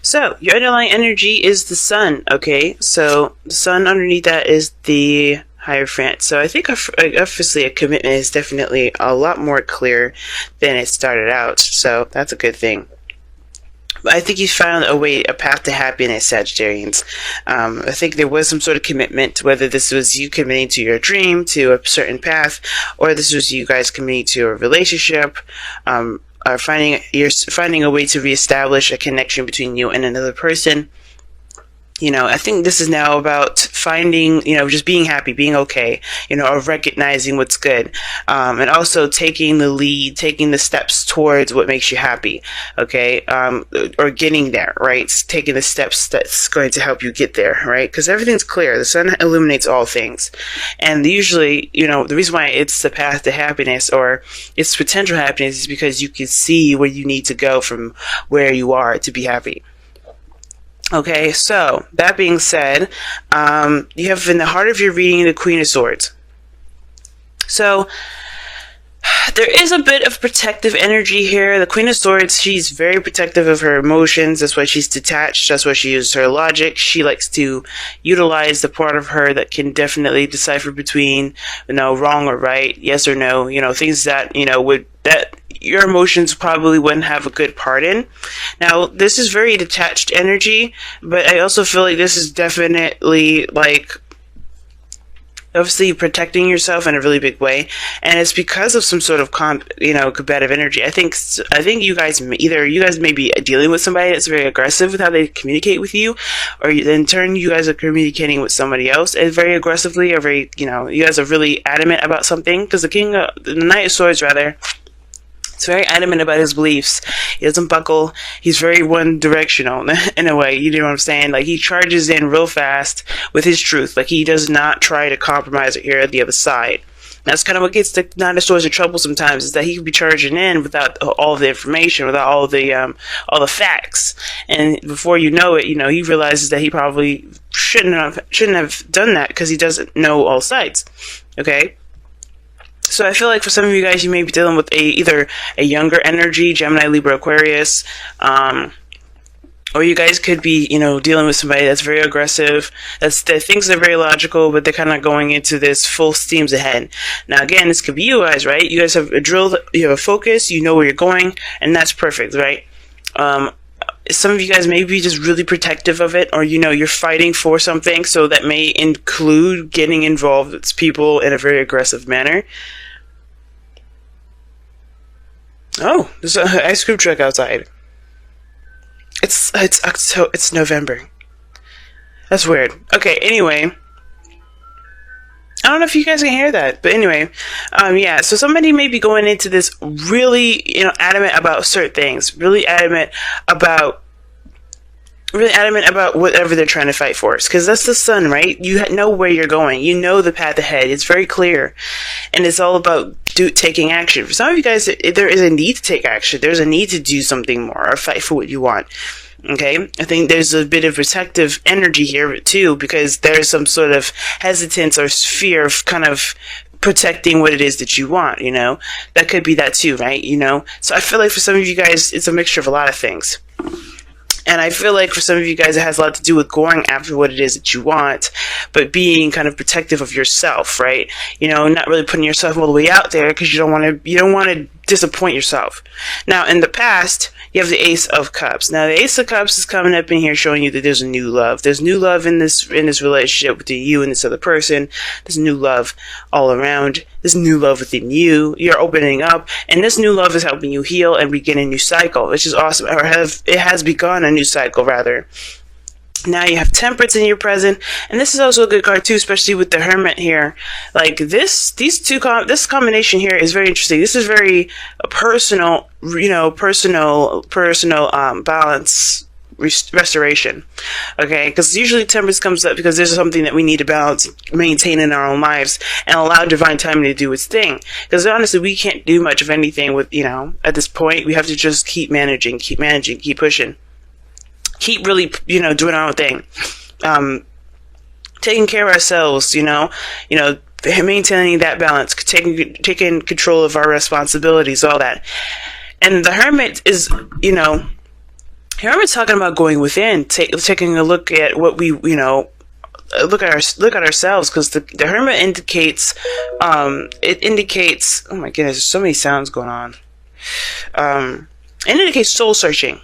So your underlying energy is the sun. Okay, so the sun underneath that is the Hierophant. So I think obviously a commitment is definitely a lot more clear than it started out. So that's a good thing. But I think you found a path to happiness, Sagittarians. I think there was some sort of commitment, whether this was you committing to your dream, to a certain path, or this was you guys committing to a relationship, or finding a way to reestablish a connection between you and another person. I think this is now about finding, just being happy, being okay, or recognizing what's good, and also taking the lead, taking the steps towards what makes you happy, okay, or getting there, right? Taking the steps that's going to help you get there, right? Because everything's clear. The sun illuminates all things. And usually, the reason why it's the path to happiness or it's potential happiness is because you can see where you need to go from where you are to be happy. Okay, so that being said, you have in the heart of your reading the Queen of Swords. So there is a bit of protective energy here. The Queen of Swords, she's very protective of her emotions. That's why she's detached. That's why she uses her logic. She likes to utilize the part of her that can definitely decipher between, wrong or right, yes or no, things that, that your emotions probably wouldn't have a good part in. Now, this is very detached energy, but I also feel like this is definitely obviously protecting yourself in a really big way, and it's because of some sort of combative energy. I think you guys may be dealing with somebody that's very aggressive with how they communicate with you, or in turn you guys are communicating with somebody else and very aggressively, or very you guys are really adamant about something, because the Knight of Swords rather. He's very adamant about his beliefs. He doesn't buckle. He's very one-directional in a way. You know what I'm saying? He charges in real fast with his truth. He does not try to compromise or hear the other side. That's kind of what gets the Nine of Swords in trouble sometimes, is that he could be charging in without all the information, without all the facts. And before you know it, he realizes that he probably shouldn't have done that because he doesn't know all sides. Okay? So I feel like for some of you guys, you may be dealing with either a younger energy, Gemini, Libra, Aquarius, or you guys could be, dealing with somebody that's very aggressive, that thinks they're very logical, but they're kind of going into this full steams ahead. Now, again, this could be you guys, right? You guys have a drill, you have a focus, you know where you're going, and that's perfect, right? Some of you guys may be just really protective of it, or you're fighting for something, so that may include getting involved with people in a very aggressive manner. Oh, there's an ice cream truck outside. It's November. That's weird. Okay, anyway. I don't know if you guys can hear that, but anyway, yeah, so somebody may be going into this really, adamant about certain things, really adamant about whatever they're trying to fight for. Because that's the sun, right? You know where you're going. You know the path ahead. It's very clear. And it's all about taking action. For some of you guys, there is a need to take action. There's a need to do something more or fight for what you want. Okay? I think there's a bit of protective energy here, too, because there's some sort of hesitance or fear of kind of protecting what it is that you want, That could be that, too, right? So I feel like for some of you guys, it's a mixture of a lot of things. And I feel like for some of you guys, it has a lot to do with going after what it is that you want, but being kind of protective of yourself, right? Not really putting yourself all the way out there because you don't want to disappoint yourself. Now, in the past, you have the Ace of Cups. Now, the Ace of Cups is coming up in here showing you that there's a new love. There's new love in this relationship between you and this other person. There's new love all around. There's new love within you. You're opening up, and this new love is helping you heal and begin a new cycle, which is awesome. Or it has begun a new cycle, rather. Now you have Temperance in your present, and this is also a good card too, especially with the Hermit here. This combination here is very interesting. This is very personal, balance restoration. Okay, because usually Temperance comes up because there's something that we need to balance, maintain in our own lives, and allow divine timing to do its thing. Because honestly, we can't do much of anything with at this point. We have to just keep managing, keep pushing. Keep really, doing our own thing. Taking care of ourselves, maintaining that balance, taking control of our responsibilities, all that. And the Hermit is, Here I'm talking about going within, taking a look at what we, look at ourselves, because the Hermit indicates, it indicates, oh my goodness, there's so many sounds going on. It indicates soul searching.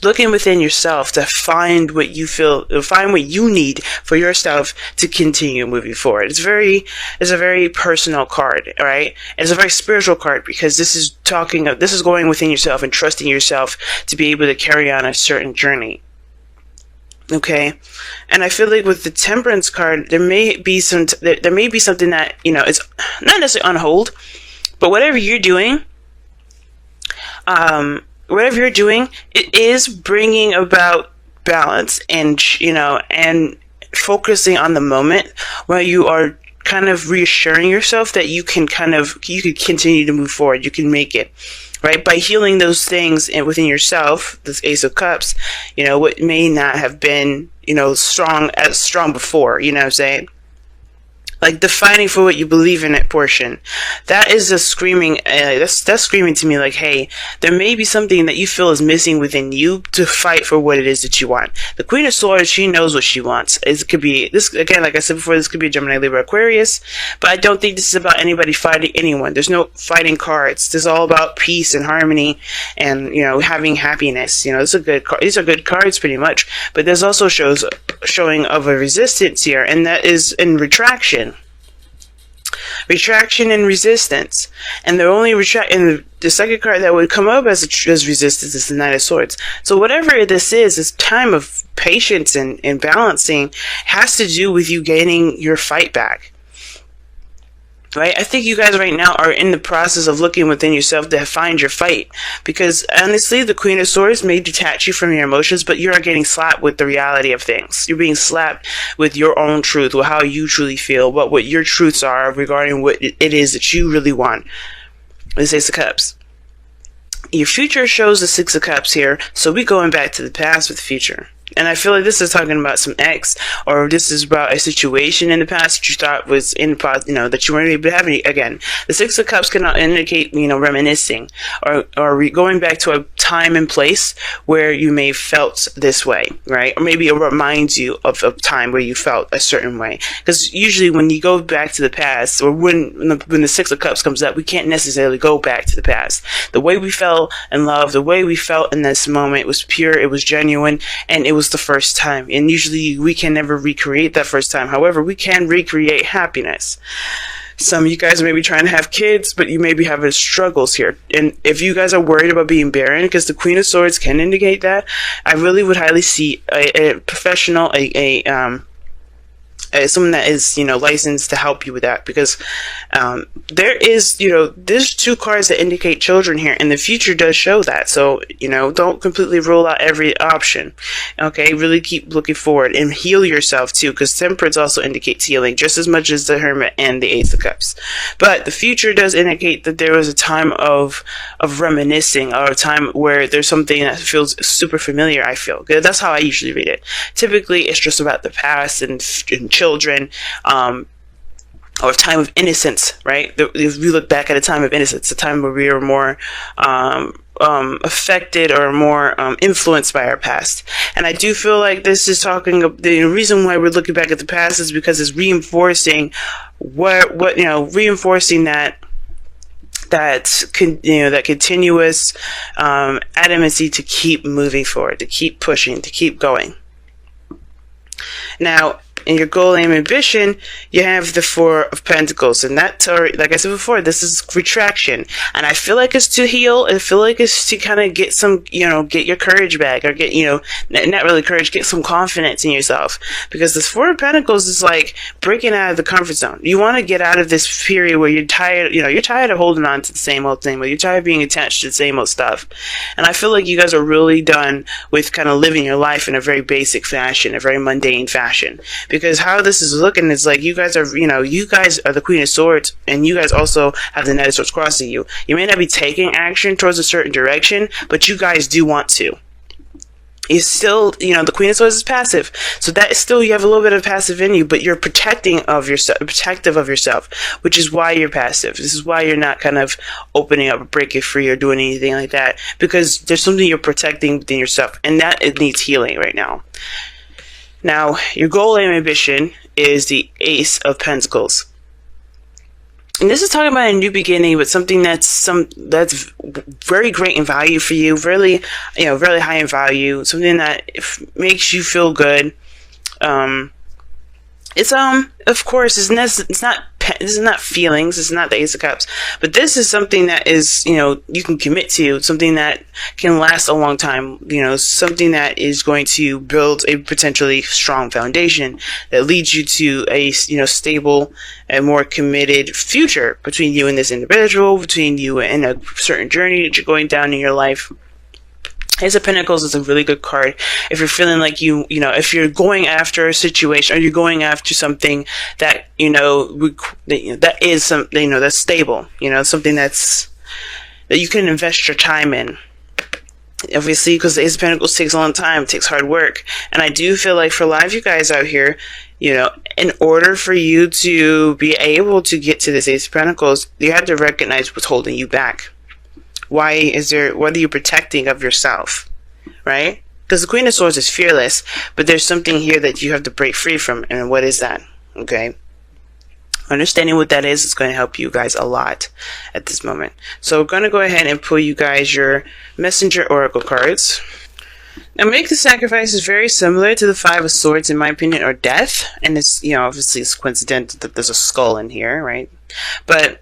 Looking within yourself to find what you find what you need for yourself to continue moving forward. It's a very personal card, all right? It's a very spiritual card, because this is going within yourself and trusting yourself to be able to carry on a certain journey. Okay, and I feel like with the Temperance card, there may be something that it's not necessarily on hold, but whatever you're doing, it is bringing about balance and focusing on the moment, where you are kind of reassuring yourself that you could continue to move forward. You can make it, right? By healing those things within yourself, this Ace of Cups, what may not have been, strong before, you know what I'm saying? Like the fighting for what you believe in it portion. That is a screaming, that's screaming to me like, hey, there may be something that you feel is missing within you to fight for what it is that you want. The Queen of Swords, she knows what she wants. It could be, this again, like I said before, this could be a Gemini, Libra, Aquarius, but I don't think this is about anybody fighting anyone. There's no fighting cards. This is all about peace and harmony and, having happiness. These are good cards pretty much, but there's also showing of a resistance here, and that is in retraction. Retraction and resistance, and the second card that would come up as resistance is the Knight of Swords. So whatever this time of patience and balancing has to do with you gaining your fight back. Right? I think you guys right now are in the process of looking within yourself to find your fight. Because honestly, the Queen of Swords may detach you from your emotions, but you are getting slapped with the reality of things. You're being slapped with your own truth, with how you truly feel, what your truths are regarding what it is that you really want. This Ace of Cups. Your future shows the Six of Cups here, so we're going back to the past with the future. And I feel like this is talking about some ex, or this is about a situation in the past that you thought was in the past, that you weren't able to have any. Again, the Six of Cups can indicate, reminiscing or going back to a time and place where you may have felt this way, right? Or maybe it reminds you of a time where you felt a certain way. Because usually when you go back to the past, or when the Six of Cups comes up, we can't necessarily go back to the past. The way we fell in love, the way we felt in this moment was pure, it was genuine, and it was the first time. And usually we can never recreate that first time. However, we can recreate happiness. Some of you guys may be trying to have kids, but you may be having struggles here. And if you guys are worried about being barren, because the Queen of Swords can indicate that, I really would highly see a professional, someone that is, licensed to help you with that, because there's two cards that indicate children here, and the future does show that. So, don't completely rule out every option. Okay, really keep looking forward and heal yourself too, because Temperance also indicates healing just as much as the Hermit and the Ace of Cups. But the future does indicate that there was a time of reminiscing, or a time where there's something that feels super familiar. I feel good. That's how I usually read it. Typically, it's just about the past and children, or a time of innocence, right? If we look back at a time of innocence, a time where we were more affected or more influenced by our past. And I do feel like this is the reason why we're looking back at the past is because it's reinforcing reinforcing that continuous adamancy to keep moving forward, to keep pushing, to keep going. Now, in your goal, aim, ambition, you have the Four of Pentacles, and that's already, like I said before, this is retraction, and I feel like it's to heal. I feel like it's to kind of get some, get your courage back, or get, not really courage, get some confidence in yourself, because this Four of Pentacles is like breaking out of the comfort zone. You want to get out of this period where you're tired, you're tired of holding on to the same old thing, where you're tired of being attached to the same old stuff, and I feel like you guys are really done with kind of living your life in a very basic fashion, a very mundane fashion. Because how this is looking is like you guys are the Queen of Swords, and you guys also have the Knight of Swords crossing you. You may not be taking action towards a certain direction, but you guys do want to. is still, the Queen of Swords is passive. So that is still, you have a little bit of passive in you, but you're protective of yourself, which is why you're passive. This is why you're not kind of opening up or breaking free or doing anything like that, because there's something you're protecting within yourself, and that it needs healing right now. Now, your goal and ambition is the Ace of Pentacles. And this is talking about a new beginning, but something that's very great in value for you, really high in value, something that makes you feel good. It's of course, this is not feelings. It's not the Ace of Cups, but this is something that is, you can commit to, something that can last a long time. Something that is going to build a potentially strong foundation that leads you to a, stable and more committed future between you and this individual, between you and a certain journey that you're going down in your life. Ace of Pentacles is a really good card if you're feeling like if you're going after a situation, or you're going after something that, that is something, that's stable, something that you can invest your time in. Obviously, because the Ace of Pentacles takes a long time, it takes hard work. And I do feel like for a lot of you guys out here, in order for you to be able to get to this Ace of Pentacles, you have to recognize what's holding you back. What are you protecting of yourself, right? Because the Queen of Swords is fearless, but there's something here that you have to break free from, and what is that? Okay? Understanding what that is going to help you guys a lot at this moment. So we're going to go ahead and pull you guys your Messenger Oracle cards. Now, Make the Sacrifice is very similar to the Five of Swords, in my opinion, or Death. And it's, obviously it's coincidental that there's a skull in here, right? But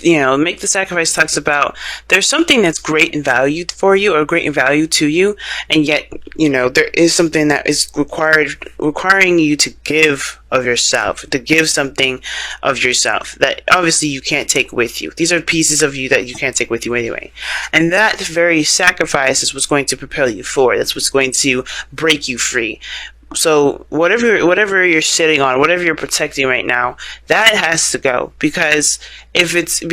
Make the Sacrifice talks about there's something that's great in value for you, or great in value to you, and yet, there is something that is requiring you to give of yourself, to give something of yourself that obviously you can't take with you. These are pieces of you that you can't take with you anyway. And that very sacrifice is what's going to propel you forward. That's what's going to break you free. So whatever you're sitting on, whatever you're protecting right now, that has to go, because if it's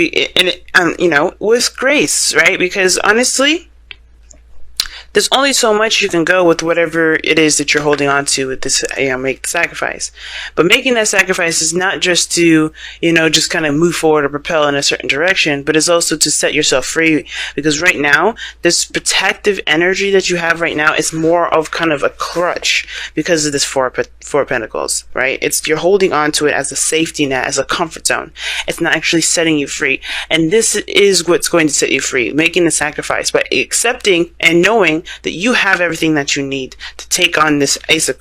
with grace, right? Because honestly, there's only so much you can go with whatever it is that you're holding on to with this, make the sacrifice. But making that sacrifice is not just to, just kind of move forward or propel in a certain direction, but it's also to set yourself free. Because right now, this protective energy that you have right now is more of kind of a crutch because of this Four of Pentacles, right? You're holding on to it as a safety net, as a comfort zone. It's not actually setting you free. And this is what's going to set you free, making the sacrifice, by accepting and knowing that you have everything that you need to take on this Ace of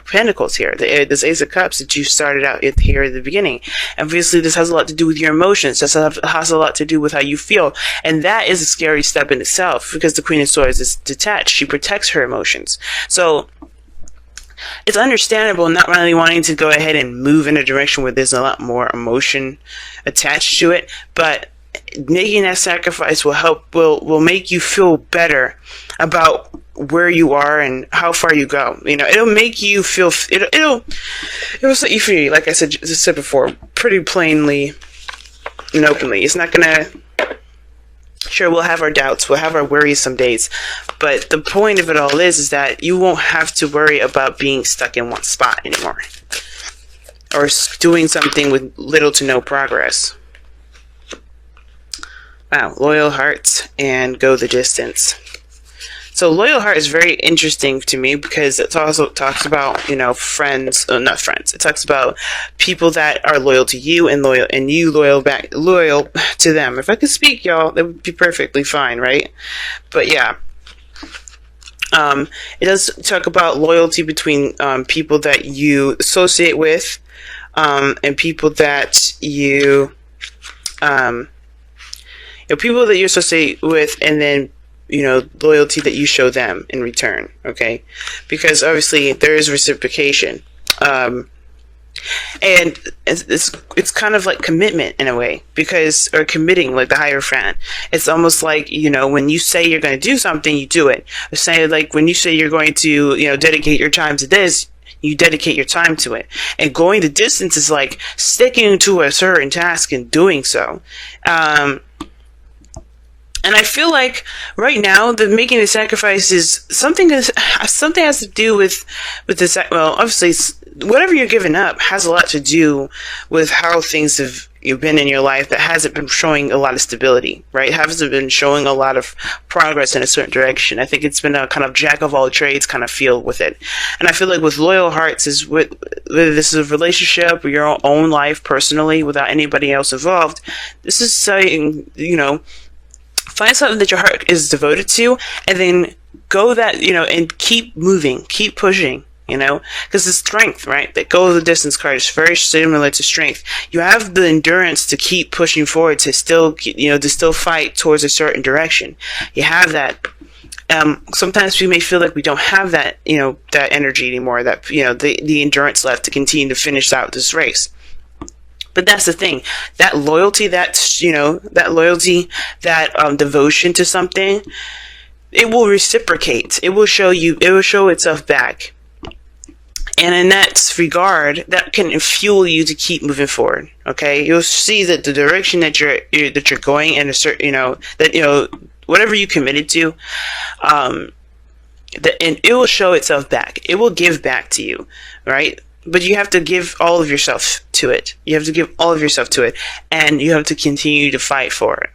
Pentacles here, this Ace of Cups that you started out here at the beginning. Obviously, this has a lot to do with your emotions. This has a lot to do with how you feel, and that is a scary step in itself, because the Queen of Swords is detached. She protects her emotions. So it's understandable not really wanting to go ahead and move in a direction where there's a lot more emotion attached to it, but making that sacrifice will make you feel better about where you are and how far you go. It'll make you feel, it'll set you free, like I said before, pretty plainly and openly. It's not gonna, sure, we'll have our doubts, we'll have our worries some days, but the point of it all is that you won't have to worry about being stuck in one spot anymore, or doing something with little to no progress. Wow, Loyal Heart and Go the Distance. So Loyal Heart is very interesting to me because it also talks about, friends, not friends. It talks about people that are loyal to you and you loyal to them. If I could speak, y'all, that would be perfectly fine, right? But yeah. It does talk about loyalty between people that you associate with and people that you people that you associate with, and then loyalty that you show them in return. Okay, because obviously there is reciprocation, and it's kind of like commitment in a way, or committing, like the Hierophant. It's almost like when you say you're going to do something, you do it. Say, like, when you say you're going to dedicate your time to this, you dedicate your time to it. And going the distance is like sticking to a certain task and doing so. And I feel like right now, the making the sacrifice is something has to do with well, obviously, whatever you're giving up has a lot to do with how things have you've been in your life that hasn't been showing a lot of stability, right? Hasn't been showing a lot of progress in a certain direction. I think it's been a kind of jack of all trades kind of feel with it. And I feel like with Loyal Hearts is whether this is a relationship or your own life personally without anybody else involved, this is saying, find something that your heart is devoted to, and then go that, and keep moving, keep pushing, because the strength, right, that go the distance card is very similar to strength. You have the endurance to keep pushing forward, to still, to still fight towards a certain direction. You have that. Sometimes we may feel like we don't have that, that energy anymore, that, the endurance left to continue to finish out this race. But that's the thing, that loyalty, that devotion to something, it will reciprocate. It will show itself back. And in that regard, that can fuel you to keep moving forward. Okay, you'll see that the direction that you're going in a certain, whatever you committed to, and it will show itself back. It will give back to you, right? But you have to give all of yourself to it. You have to give all of yourself to it, and you have to continue to fight for it.